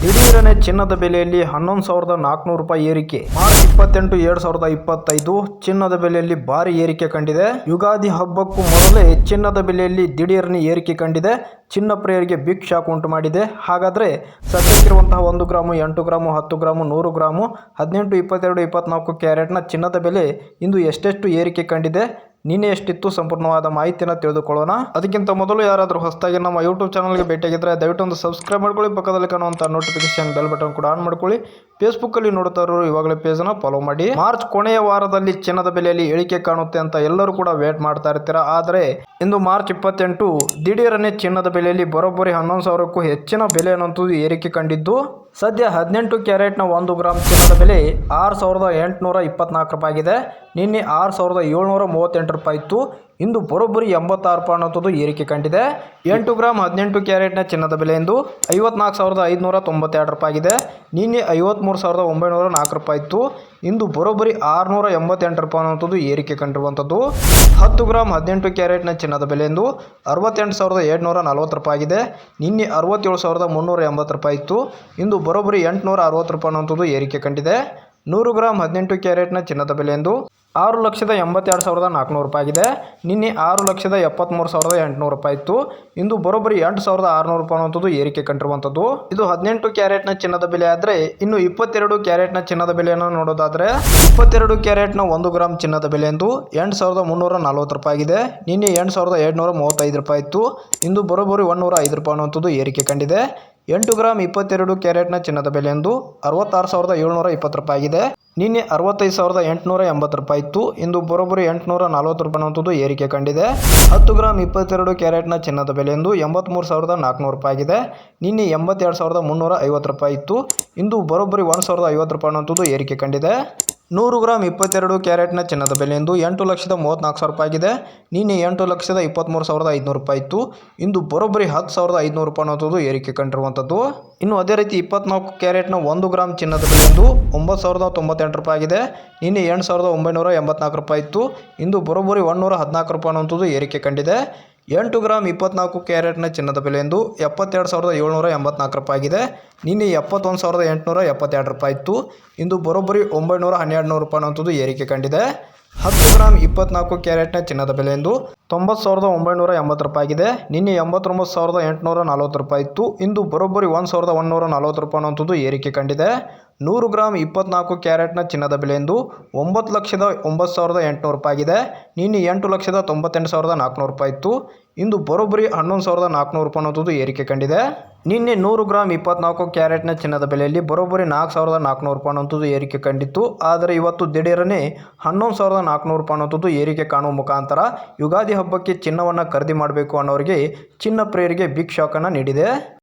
ದಿಢೀರನೆ ಚಿನ್ನದ ಬೆಲೆಯಲ್ಲಿ 11,400 ರೂಪಾಯಿ ಏರಿಕೆ. ಮಾರ್ಚ್ 28, 2025 ಚಿನ್ನದ ಬೆಲೆಯಲ್ಲಿ ಭಾರಿ ಏರಿಕೆ ಕಂಡಿದೆ. ಯುಗಾದಿ ಹಬ್ಬಕ್ಕೂ ಮೊದಲೇ ಚಿನ್ನದ ಬೆಲೆಯಲ್ಲಿ ದಿಢೀರನೆ ಏರಿಕೆ ಕಂಡಿದೆ. ಚಿನ್ನ ಪ್ರಿಯರಿಗೆ ಬಿಗ್ ಶಾಕ್ ಉಂಟು ಮಾಡಿದೆ. ಹಾಗಾದರೆ ಸದ್ಯಕ್ಕಿರುವಂತಹ 1 ಗ್ರಾಮು, 8 ಗ್ರಾಮು, 10 ಗ್ರಾಮು, 100 ಗ್ರಾಮು, 18, 22, 24 ಕ್ಯಾರೆಟ್ನ ಚಿನ್ನದ ಬೆಲೆ ಇಂದು ಎಷ್ಟೆಷ್ಟು ಏರಿಕೆ ಕಂಡಿದೆ, ನಿನ್ನೆ ಎಷ್ಟಿತ್ತು, ಸಂಪೂರ್ಣವಾದ ಮಾಹಿತಿಯನ್ನು ತಿಳಿದುಕೊಳ್ಳೋಣ. ಅದಕ್ಕಿಂತ ಮೊದಲು ಯಾರಾದರೂ ಹೊಸದಾಗಿ ನಮ್ಮ ಯೂಟ್ಯೂಬ್ ಚಾನಲ್ಗೆ ಭೇಟಿಯಾಗಿದ್ದರೆ ದಯವಿಟ್ಟು ಒಂದು ಸಬ್ಸ್ಕ್ರೈಬ್ ಮಾಡ್ಕೊಳ್ಳಿ. ಪಕ್ಕದಲ್ಲಿ ಕಾಣುವಂಥ ನೋಟಿಫಿಕೇಶನ್ ಬೆಲ್ ಬಟನ್ ಕೂಡ ಆನ್ ಮಾಡ್ಕೊಳ್ಳಿ. ಫೇಸ್ಬುಕ್ಕಲ್ಲಿ ನೋಡ್ತಾ ಇರೋರು ಇವಾಗಲೇ ಪೇಜನ್ನು ಫಾಲೋ ಮಾಡಿ. ಮಾರ್ಚ್ ಕೊನೆಯ ವಾರದಲ್ಲಿ ಚಿನ್ನದ ಬೆಲೆಯಲ್ಲಿ ಇಳಿಕೆ ಕಾಣುತ್ತೆ ಅಂತ ಎಲ್ಲರೂ ಕೂಡ ವೇಟ್ ಮಾಡ್ತಾ ಇರ್ತೀರಾ. ಆದರೆ ಇಂದು ಮಾರ್ಚ್ 28 ದಿಢೀರನೆ ಚಿನ್ನದ ಬೆಲೆಯಲ್ಲಿ ಬರೋಬ್ಬರಿ 11,000ಕ್ಕೂ ಹೆಚ್ಚಿನ ಬೆಲೆ ಅನ್ನುವಂಥದ್ದು ಏರಿಕೆ ಕಂಡಿದ್ದು, ಸದ್ಯ 18 ಕ್ಯಾರೆಟ್ನ 1 ಗ್ರಾಮ್ ಚಿನ್ನದ ಬೆಲೆ 6,824 ರೂಪಾಯಿ ಆಗಿದೆ. ನಿನ್ನೆ 6,738 ರೂಪಾಯಿ ಇತ್ತು. ಇಂದು ಬರೋಬ್ಬರಿ 86 ರೂಪಾಯಿ ಅನ್ನೋಂಥದ್ದು ಏರಿಕೆ ಕಂಡಿದೆ. 8 ಗ್ರಾಮ್ 18 ಕ್ಯಾರೆಟ್ನ ಚಿನ್ನದ ಬೆಲೆ ಎಂದು 54,592 ರೂಪಾಯಿ ಆಗಿದೆ. ನಿನ್ನೆ 53,904 ರೂಪಾಯಿ ಇತ್ತು. ಇಂದು ಬರೋಬ್ಬರಿ 688 ರೂಪಾಯಿ ಅನ್ನುವಂಥದ್ದು ಏರಿಕೆ ಕಂಡಿರುವಂಥದ್ದು. 10 ಗ್ರಾಮ್ 18 ಕ್ಯಾರೆಟ್ನ ಚಿನ್ನದ ಬೆಲೆ ಎಂದು 68,740 ರೂಪಾಯಿ ಆಗಿದೆ. ನಿನ್ನೆ 67,380 ರೂಪಾಯಿ ಇತ್ತು. ಇಂದು ಬರೋಬ್ಬರಿ 860 ರೂಪಾಯಿ ಅನ್ನುವಂಥದ್ದು ಏರಿಕೆ ಕಂಡಿದೆ. 100 ಗ್ರಾಮ್ 18 ಕ್ಯಾರೆಟ್ನ ಚಿನ್ನದ ಬೆಲೆ ಎಂದು 6,82,400 ರೂಪಾಯಿ ಆಗಿದೆ. ನಿನ್ನೆ 6,73,800 ರೂಪಾಯಿ ಇತ್ತು. ಇಂದು ಬರೋಬ್ಬರಿ 8,600 ರೂಪಾಯಿ ಅನ್ನುವಂಥದ್ದು ಏರಿಕೆ ಕಂಡಿರುವಂಥದ್ದು. ಇದು 18 ಕ್ಯಾರೆಟ್ನ ಚಿನ್ನದ ಬೆಲೆ ಆದರೆ, ಇನ್ನು 22 ಕ್ಯಾರೆಟ್ನ ಚಿನ್ನದ ಬೆಲೆಯನ್ನು ನೋಡೋದಾದರೆ 22 ಕ್ಯಾರೆಟ್ನ 1 ಗ್ರಾಮ್ ಚಿನ್ನದ ಬೆಲೆ ಎಂದು 8,340 ರೂಪಾಯಿ ಆಗಿದೆ. ನಿನ್ನೆ 8,735 ರೂಪಾಯಿ ಇತ್ತು. ಇಂದು ಬರೋಬ್ಬರಿ 105 ರೂಪಾಯಿ ಅನ್ನುವಂಥದ್ದು ಏರಿಕೆ ಕಂಡಿದೆ. 8 ಗ್ರಾಮ್ 22 ಕ್ಯಾರೆಟ್ನ ಚಿನ್ನದ ಬೆಲೆ ಎಂದು 66,720 ರೂಪಾಯಿ ಆಗಿದೆ. ನಿನ್ನೆ 65,880 ರೂಪಾಯಿ ಇತ್ತು. ಇಂದು ಬರೋಬ್ಬರಿ 840 ರೂಪಾಯಿ ಅನ್ನುವಂಥದ್ದು ಏರಿಕೆ ಕಂಡಿದೆ. 10 ಗ್ರಾಮ್ 22 ಕ್ಯಾರೆಟ್ನ ಚಿನ್ನದ ಬೆಲೆ ಎಂದು 83,400 ರೂಪಾಯಿ ಆಗಿದೆ. ನಿನ್ನೆ 82,350 ರೂಪಾಯಿ ಇತ್ತು. ಇಂದು ಬರೋಬ್ಬರಿ 1,050 ರೂಪಾಯಿ ಅನ್ನುವಂಥದ್ದು ಏರಿಕೆ ಕಂಡಿದೆ. 100 ಗ್ರಾಮ್ 22 ಕ್ಯಾರೆಟ್ನ ಚಿನ್ನದ ಬೆಲೆ ಎಂದು 8,34,000 ರೂಪಾಯಿ ಆಗಿದೆ. ನಿನ್ನೆ 8,23,500 ರೂಪಾಯಿ ಇತ್ತು. ಇಂದು ಬರೋಬ್ಬರಿ 10,500 ರೂಪಾಯಿ ಅನ್ನೋದು ಏರಿಕೆ ಕಂಡಿರುವಂಥದ್ದು. ಇನ್ನು ಅದೇ ರೀತಿ 24 ಕ್ಯಾರೆಟ್ನ 1 ಗ್ರಾಮ್ ಚಿನ್ನದ ಬೆಲೆ ಎಂದು 9,098 ರೂಪಾಯಿ ಆಗಿದೆ. ನಿನ್ನೆ 8,984 ರೂಪಾಯಿ ಇತ್ತು. ಇಂದು ಬರೋಬ್ಬರಿ 114 ರೂಪಾಯಿ ಅನ್ನೋದು ಏರಿಕೆ ಕಂಡಿದೆ. 8 ಗ್ರಾಮ್ 24 ಕ್ಯಾರೆಟ್ನ ಚಿನ್ನದ ಬೆಲೆ ಎಂದು 72,784 ರೂಪಾಯಿ ಆಗಿದೆ. ನಿನ್ನೆ 71,872 ರೂಪಾಯಿ ಇತ್ತು. ಇಂದು ಬರೋಬ್ಬರಿ 912 ರೂಪಾಯಿ ಅನ್ನೋಂಥದ್ದು ಏರಿಕೆ ಕಂಡಿದೆ. 10 ಗ್ರಾಮ್ 24 ಕ್ಯಾರೆಟ್ನ ಚಿನ್ನದ ಬೆಲೆ ಎಂದು 90,980 ರೂಪಾಯಿ ಆಗಿದೆ. ನಿನ್ನೆ 89,840 ರೂಪಾಯಿ ಇತ್ತು. ಇಂದು ಬರೋಬ್ಬರಿ 1,140 ರೂಪಾಯಿ ಅನ್ನೋಂಥದ್ದು ಏರಿಕೆ ಕಂಡಿದೆ. 100 ಗ್ರಾಮ್ 24 ಕ್ಯಾರೆಟ್ನ ಚಿನ್ನದ ಬೆಲೆ ಎಂದು 9,09,800 ರೂಪಾಯಿ ಆಗಿದೆ. ನಿನ್ನೆ 8,98,400 ರೂಪಾಯಿ ಇತ್ತು. ಇಂದು ಬರೋಬ್ಬರಿ 11,400 ರೂಪಾಯಿ ಅನ್ನೋದು ಏರಿಕೆ ಕಂಡಿದೆ. ನಿನ್ನೆ 100 ಗ್ರಾಮ್ 24 ಕ್ಯಾರೆಟ್ನ ಚಿನ್ನದ ಬೆಲೆಯಲ್ಲಿ ಬರೋಬ್ಬರಿ 4,400 ರೂಪಾಯಿ ಅನ್ನೋದು ಏರಿಕೆ ಕಂಡಿತ್ತು. ಆದರೆ ಇವತ್ತು ದಿಢೀರನೆ 11,400 ರೂಪಾಯಿ ಅನ್ನೋದು ಏರಿಕೆ ಕಾಣುವ ಮುಖಾಂತರ ಯುಗಾದಿ ಹಬ್ಬಕ್ಕೆ ಚಿನ್ನವನ್ನು ಖರೀದಿ ಮಾಡಬೇಕು ಅನ್ನೋರಿಗೆ, ಚಿನ್ನ ಪ್ರಿಯರಿಗೆ ಬಿಗ್ ಶಾಕನ್ನು ನೀಡಿದೆ.